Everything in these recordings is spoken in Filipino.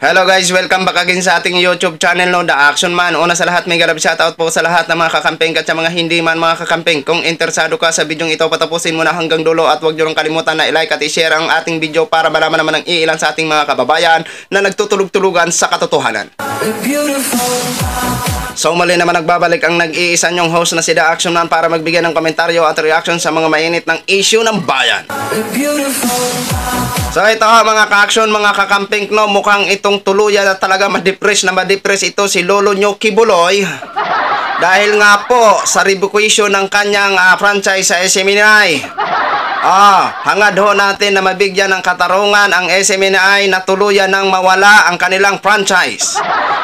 Hello guys, welcome back again sa ating YouTube channel no, The Action Man. Una sa lahat, may garab shoutout po sa lahat ng mga kakamping at sa mga hindi man mga kakamping. Kung interesado ka sa bidyong ito, patapusin mo na hanggang dulo at huwag nyo rin kalimutan na i-like at i-share ang ating video para malaman naman ng iilan sa ating mga kababayan na nagtutulog-tulugan sa katotohanan. So muli naman nagbabalik ang nag-iisa nyong host na si The Action Man para magbigay ng komentaryo at reaction sa mga mainit ng issue ng bayan. So ito mga ka-action, mga kakamping no, mukhang itong tuluyan na talaga ma-depress ito si Lolo nyo Kibuloy. Dahil nga po sa revocation ng kanyang franchise sa SMNI. Hangad ho natin na mabigyan ng katarungan ang SMNI na tuluyan ng mawala ang kanilang franchise.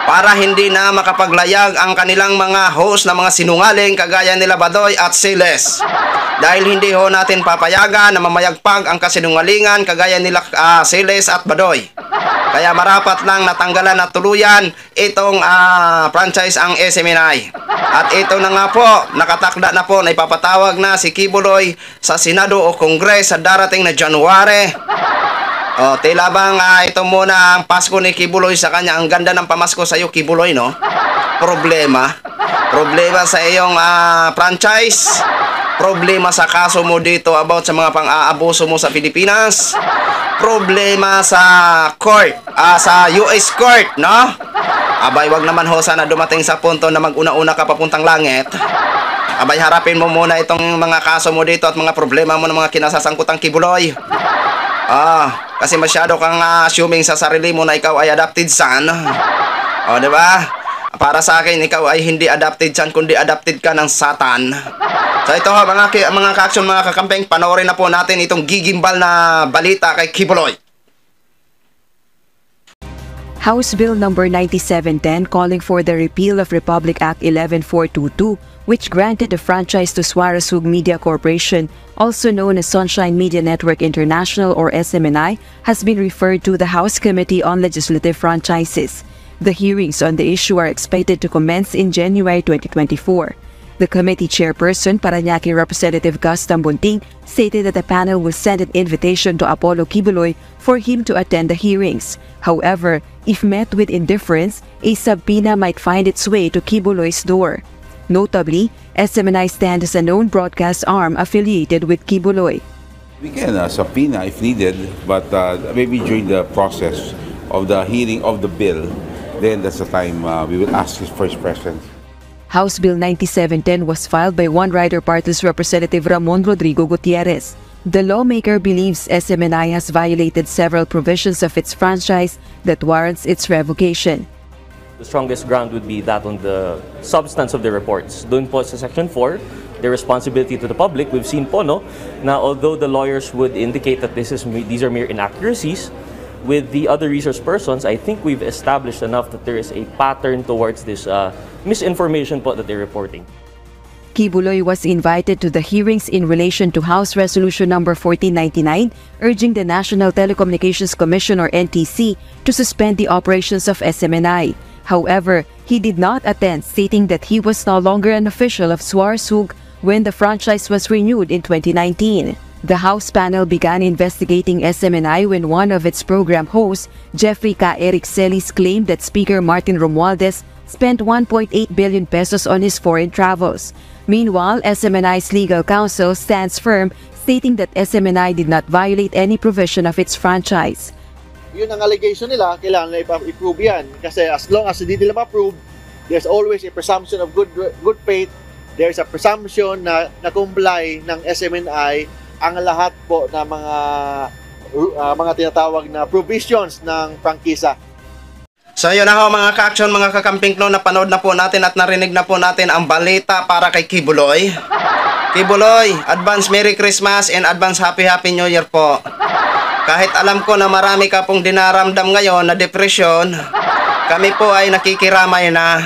Para hindi na makapaglayag ang kanilang mga host na mga sinungaling kagaya nila Badoy at Siles. Dahil hindi ho natin papayagan na mamayagpag ang kasinungalingan kagaya nila Siles at Badoy. Kaya marapat lang natanggalan na tuluyan itong franchise ang SMNI. At ito na nga po, nakatakda na po na ipapatawag na si Kibuloy sa Senado o Kongres sa darating na January. Tila bang ito muna ang Pasko ni Kibuloy sa kanya. Ang ganda ng pamasko sa iyo, Kibuloy, no? Problema sa iyong franchise. Problema sa kaso mo dito about sa mga pang-aabuso mo sa Pilipinas. Problema sa court, sa US court, no? Abay, wag naman ho sana dumating sa punto na mag-una-una ka papuntang langit. Abay, harapin mo muna itong mga kaso mo dito at mga problema mo ng mga kinasasangkutang Kibuloy. Kasi masyado kang assuming sa sarili mo na ikaw ay adopted son. Diba? Para sa akin, ikaw ay hindi adopted son, kundi adopted ka ng Satan. So ito mga ka-action, mga kakampeng, panoorin na po natin itong gigimbal na balita kay Kibuloy. House Bill number 9710 calling for the repeal of Republic Act 11422, which granted the franchise to Suarezug Media Corporation, also known as Sunshine Media Network International or SMNI, has been referred to the House Committee on Legislative Franchises. The hearings on the issue are expected to commence in January 2024. The committee chairperson, Parañaque Representative Gus Tambunting, stated that the panel will send an invitation to Apollo Kibuloy for him to attend the hearings. However, if met with indifference, a subpoena might find its way to Kibuloy's door. Notably, SMNI stands as a known broadcast arm affiliated with Kibuloy. We can subpoena if needed, but maybe during the process of the hearing of the bill, then that's the time we will ask his first presence. House Bill 9710 was filed by One Rider Party's Representative Ramon Rodrigo Gutierrez. The lawmaker believes SMNI has violated several provisions of its franchise that warrants its revocation. The strongest ground would be that on the substance of the reports. Doon po sa Section 4, the responsibility to the public, we've seen po, no, na although the lawyers would indicate that these are mere inaccuracies, with the other resource persons, I think we've established enough that there is a pattern towards this misinformation po that they're reporting. Kibuloy was invited to the hearings in relation to House Resolution number 1499, urging the National Telecommunications Commission or NTC to suspend the operations of SMNI. However, he did not attend, stating that he was no longer an official of Suarezug when the franchise was renewed in 2019. The House panel began investigating SMNI when one of its program hosts, Jeffrey K. Eric Celis, claimed that Speaker Martin Romualdez spent 1.8 billion pesos on his foreign travels. Meanwhile, SMNI's legal counsel stands firm, stating that SMNI did not violate any provision of its franchise. Yun ang allegation nila, kailangan na i-prove yan. Kasi as long as hindi nila ma-prove, there's always a presumption of good faith. There's a presumption na na-comply ng SMNI ang lahat po na mga tinatawag na provisions ng prangkisa. So yun na ho mga ka-action, mga kakamping no, napanood na po natin at narinig na po natin ang balita para kay Kibuloy. Kibuloy, advance Merry Christmas and advance Happy New Year po. Kahit alam ko na marami ka pong dinaramdam ngayon na depression, kami po ay nakikiramay na.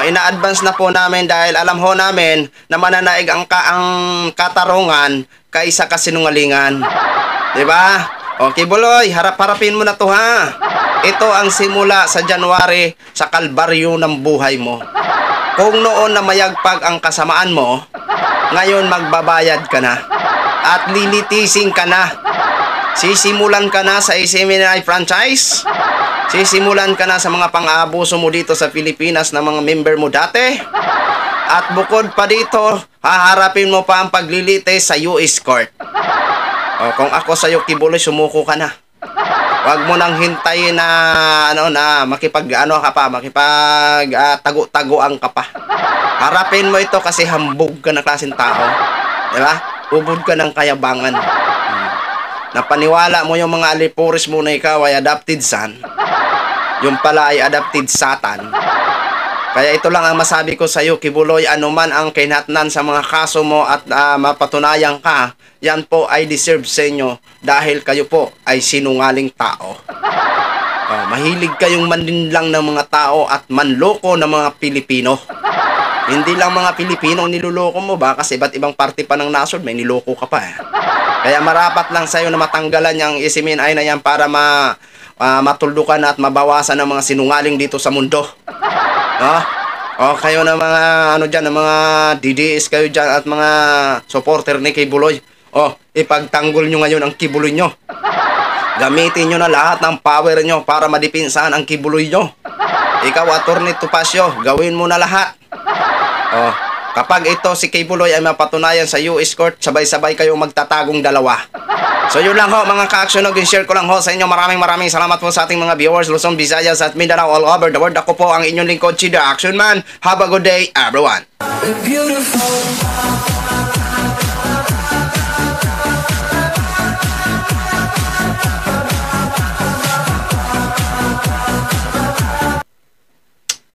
Ina-advance na po namin dahil alam ho namin na mananaig ang katarungan kaysa kasinungalingan. Diba? Kibuloy, harap-harapin mo na to ha. Ito ang simula sa January sa kalbaryo ng buhay mo. Kung noon na mayagpag ang kasamaan mo, ngayon magbabayad ka na. At lilitisin ka na. Sisimulan ka na sa SMNI franchise? Sisimulan ka na sa mga pang-aabuso mo dito sa Pilipinas na mga member mo dati? At bukod pa dito, haharapin mo pa ang paglilitis sa US Court. O, kung ako sa'yo, Kibuloy, sumuko ka na. Huwag mo nang hintayin na makipag tago-tagoan ka pa. Harapin mo ito kasi hambog ka na klaseng tao. Di ba? Ubod ka ng kayabangan. Napaniwala mo yung mga alipuris mo na ikaw ay adopted son. Yung pala ay adopted satan. Kaya ito lang ang masabi ko sa iyo, Kibuloy, anuman ang kinatnan sa mga kaso mo at mapatunayan ka, yan po ay deserve sa inyo dahil kayo po ay sinungaling tao. Mahilig kayong manlinlang ng mga tao at manloko ng mga Pilipino. Hindi lang mga Pilipino ang niluloko mo ba? Kasi iba't ibang parte pa ng nasod, may niloko ka pa. Kaya marapat lang sa iyo na matanggalan yung SMNI na yan para matuldukan at mabawasan ang mga sinungaling dito sa mundo. Kayo na mga ng mga DDS kayo dyan at mga supporter ni Kibuloy. Ipagtanggol nyo ngayon ang Kibuloy nyo. Gamitin nyo na lahat ng power nyo para madipinsahan ang Kibuloy nyo. Ikaw, Attorney Topacio, gawin mo na lahat. Kapag ito si Kibuloy ay mapatunayan sa US Court, sabay-sabay kayong magtatagong dalawa. So yun lang ho mga ka-aksyonog, share ko lang ho sa inyo. Maraming salamat po sa ating mga viewers, Luzon, Visayas at Mindanao all over the world. Ako po ang inyong lingkod, si The Action Man. Have a good day, everyone. Beautiful.